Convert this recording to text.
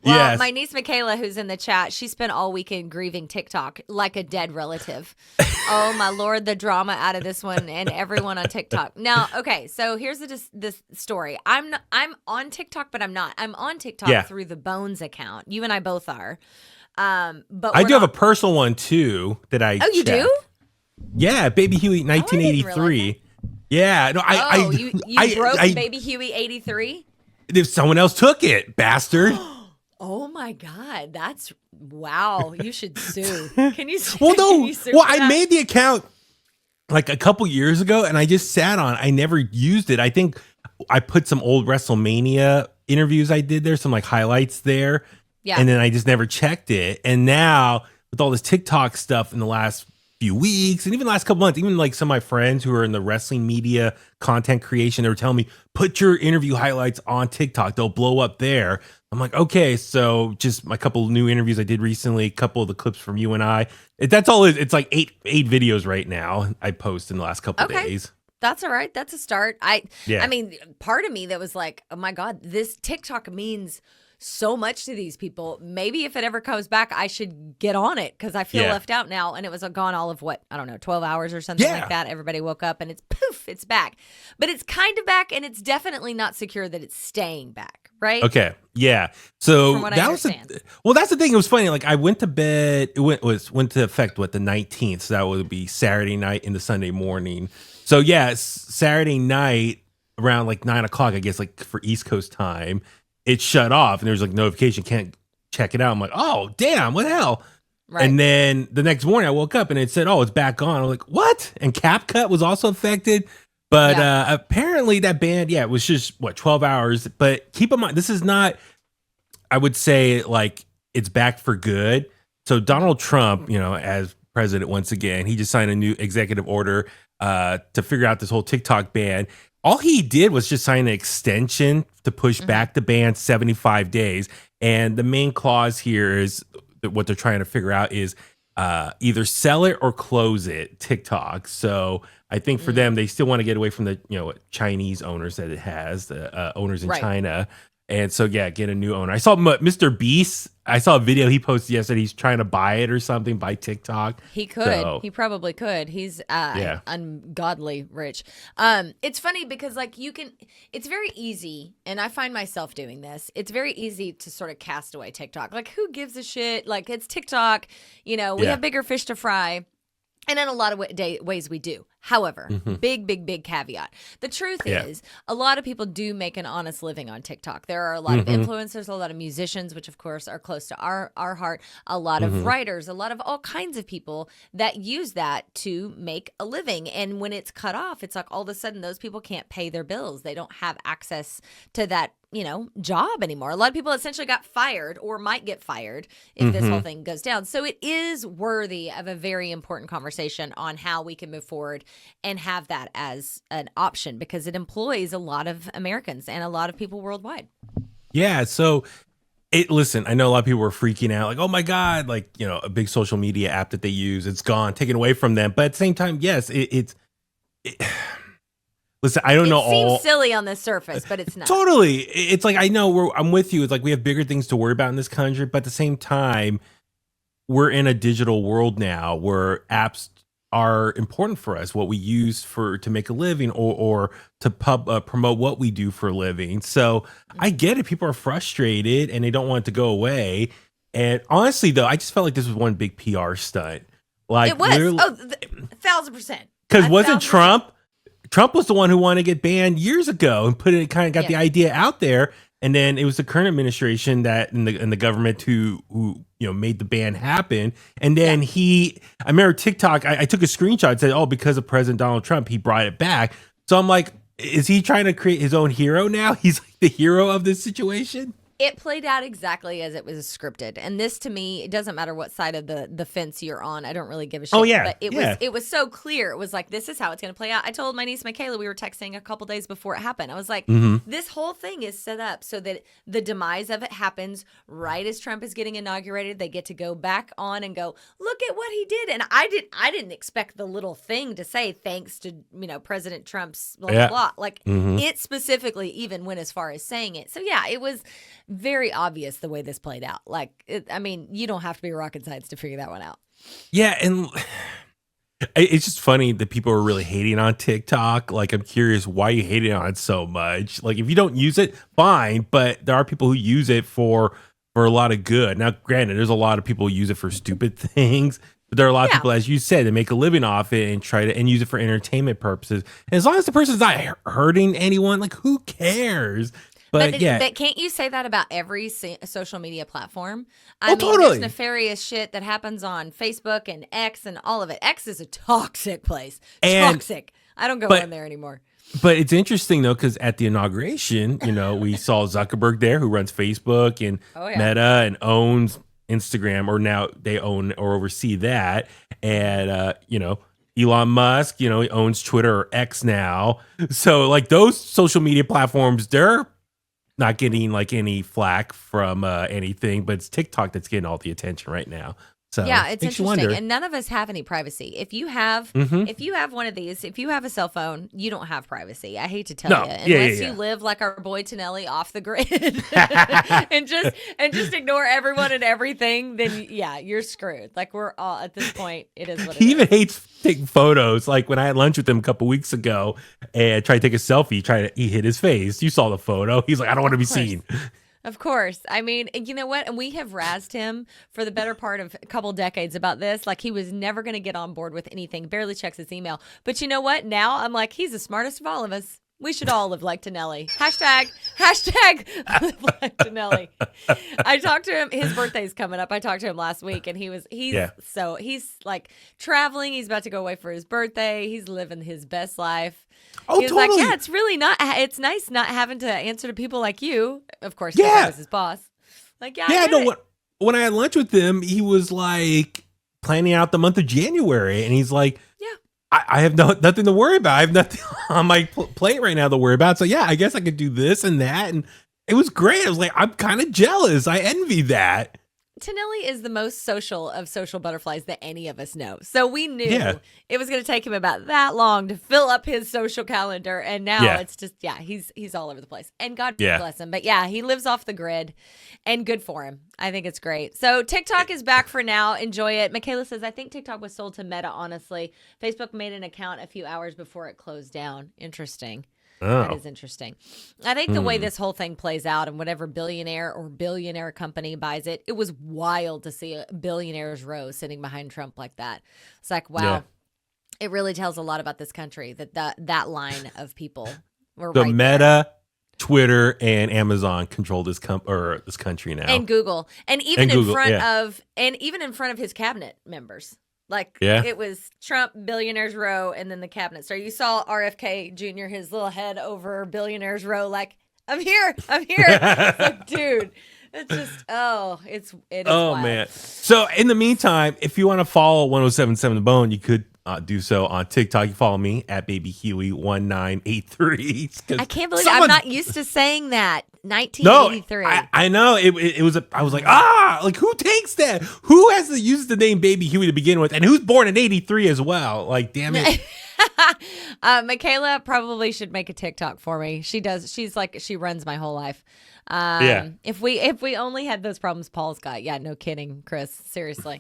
Well, Yes. my niece Michaela, who's in the chat, she spent all weekend grieving TikTok like a dead relative. Oh my Lord, the drama out of this one and everyone on TikTok. Now, okay, so here's this story. I'm on TikTok, but I'm not. I'm on TikTok Yeah. through the Bones account. You and I both are. But I we're do have a not. personal one too that I Oh, you check. do? Yeah, Baby Huey, Oh, I didn't realize 1983. Yeah, no, Oh, you broke I Baby Huey 83? if someone else took it, bastard. Oh my God, that's wow. You should sue. Can you sue? Well, Can no. you sue Well, for I that? made the account like a couple years ago, and I just sat on. I never used it. I think I put some old WrestleMania interviews I did there, some like highlights there, Yeah. and then I just never checked it. And now with all this TikTok stuff in the last few weeks, and even the last couple months, even like some of my friends who are in the wrestling media content creation, they were telling me put your interview highlights on TikTok; they'll blow up there. I'm like, okay, so just my couple of new interviews I did recently, a couple of the clips from you and I. That's all. It's like eight videos right now I post in the last couple of Okay. days. That's all right. That's a start. Yeah. I mean, part of me that was like, oh my God, this TikTok means so much to these people. Maybe if it ever comes back, I should get on it because I feel Yeah. left out now. And it was gone all of what, I don't know, 12 hours or something Yeah. like that. Everybody woke up and it's poof, it's back. But it's kind of back and it's definitely not secure that it's staying back, right? Okay. Yeah. So From what I that was understand. well, that's the thing. It was funny. Like I went to bed. It went to effect the 19th. So that would be Saturday night into Sunday morning. So yeah, Saturday night around like 9:00, I guess, like for East Coast time, it shut off and there's like notification, can't check it out. I'm like, oh damn, what the hell? Right. And then the next morning I woke up and it said, oh, it's back on. I'm like, what? And CapCut was also affected. But apparently that band, it was just 12 hours. But keep in mind, this is not, I would say, like it's back for good. So Donald Trump, as president once again, he just signed a new executive order to figure out this whole TikTok ban. All he did was just sign an extension to push back the ban 75 days. And the main clause here is that what they're trying to figure out is either sell it or close it, TikTok. So I think for them, they still want to get away from the Chinese owners that it has, the owners in China. And so, get a new owner. I saw Mr. Beast. I saw a video he posted yesterday. He's trying to buy it or something, buy TikTok. He could. So, He probably could. He's ungodly rich. It's funny because it's very easy, and I find myself doing this. It's very easy to sort of cast away TikTok. Like, who gives a shit? Like, it's TikTok. We have bigger fish to fry. And in a lot of ways we do. However, big caveat. The truth is, a lot of people do make an honest living on TikTok. There are a lot of influencers, a lot of musicians, which of course are close to our heart, a lot of writers, a lot of all kinds of people that use that to make a living. And when it's cut off, it's like all of a sudden those people can't pay their bills. They don't have access to that job anymore. A lot of people essentially got fired or might get fired if this whole thing goes down. So it is worthy of a very important conversation on how we can move forward and have that as an option because it employs a lot of Americans and a lot of people worldwide. yeah. So listen, I know a lot of people were freaking out, like, oh my God, like, a big social media app that they use, it's gone, taken away from them. But at the same time, yes, listen, I don't know It seems silly on the surface, but it's not. Totally. It's like, I know I'm with you. It's like we have bigger things to worry about in this country, but at the same time, we're in a digital world now where apps are important for us, what we use to make a living or to promote what we do for a living. So I get it. People are frustrated and they don't want it to go away. And honestly, though, I just felt like this was one big PR stunt. Like It was. 1,000%. Because wasn't Trump was the one who wanted to get banned years ago and kind of got the idea out there. And then it was the current administration that in the government who made the ban happen. And then I remember TikTok, I took a screenshot and said, oh, because of President Donald Trump, he brought it back. So I'm like, is he trying to create his own hero now? He's like the hero of this situation? It played out exactly as it was scripted. And this, to me, it doesn't matter what side of the fence you're on. I don't really give a shit. Oh, yeah. But it was so clear. It was like, this is how it's going to play out. I told my niece, Michaela, we were texting a couple days before it happened. I was like, this whole thing is set up so that the demise of it happens right as Trump is getting inaugurated. They get to go back on and go, look at what he did. And I didn't expect the little thing to say, thanks to, President Trump's blah, blah, blah. Like, it specifically even went as far as saying it. So, yeah, it was very obvious the way this played out. Like, I mean, you don't have to be rocket science to figure that one out. Yeah, and it's just funny that people are really hating on TikTok. Like, I'm curious why you hating on it so much. Like, if you don't use it, fine, but there are people who use it for a lot of good. Now, granted, there's a lot of people who use it for stupid things, but there are a lot of people, as you said, that make a living off it and try to use it for entertainment purposes. And as long as the person's not hurting anyone, like, who cares? But can't you say that about every social media platform? I mean, totally. There's nefarious shit that happens on Facebook and X and all of it. X is a toxic place. Toxic. I don't go in there anymore. But it's interesting, though, because at the inauguration, we saw Zuckerberg there, who runs Facebook and Meta and owns Instagram, or now they own or oversee that. And, Elon Musk, he owns Twitter or X now. So, like, those social media platforms, they're not getting like any flack from anything, but it's TikTok that's getting all the attention right now. So yeah, it's interesting, and none of us have any privacy. If you have, if you have one of these, if you have a cell phone, you don't have privacy. I hate to tell you, unless you live like our boy Tonelli off the grid and just ignore everyone and everything. Then you're screwed. Like, we're all at this point. It is what it is. He even hates taking photos. Like, when I had lunch with him a couple weeks ago and tried to take a selfie, he hit his face. You saw the photo. He's like, I don't want to be seen. Of course. I mean, you know what? And we have razzed him for the better part of a couple decades about this. Like, he was never going to get on board with anything, barely checks his email. But you know what? Now I'm like, he's the smartest of all of us. We should all live like Tonelli. Hashtag live like Tonelli. I talked to him. His birthday's coming up. I talked to him last week, and he's like traveling. He's about to go away for his birthday. He's living his best life. Oh, he was totally. like, it's really not. It's nice not having to answer to people like you. Of course, I was his boss. Like, when I had lunch with him, he was like planning out the month of January, and he's like, I have nothing to worry about. I have nothing on my plate right now to worry about. So I guess I could do this and that. And it was great. I was like, I'm kind of jealous. I envy that. Tonelli is the most social of social butterflies that any of us know. So we knew it was going to take him about that long to fill up his social calendar. And now it's just, he's all over the place. And God bless him. But he lives off the grid, and good for him. I think it's great. So TikTok is back for now. Enjoy it. Michaela says, I think TikTok was sold to Meta, honestly. Facebook made an account a few hours before it closed down. Interesting. That is interesting. I think the way this whole thing plays out, and whatever billionaire or billionaire company buys it, it was wild to see a billionaires row sitting behind Trump like that. It's like, wow, it really tells a lot about this country that line of people were the right Meta, there. Twitter, and Amazon control this country now, and Google, and even in front of his cabinet members. Like, it was Trump, billionaires row, and then the cabinet. So you saw RFK Jr., his little head over billionaires row, like, I'm here. It's like, dude, it's just, it is wild. Man. So in the meantime, if you want to follow 1077 The Bone, you could do so on TikTok. You follow me at BabyHuey1983. I can't believe I'm not used to saying that. 1983. No, I know. It was. I was like, like, who takes that? Who has to use the name Baby Huey to begin with, and who's born in 83 as well? Like, damn it. Michaela probably should make a TikTok for me. She does. She's like, she runs my whole life. If we only had those problems Paul's got. Yeah, no kidding, Chris. Seriously.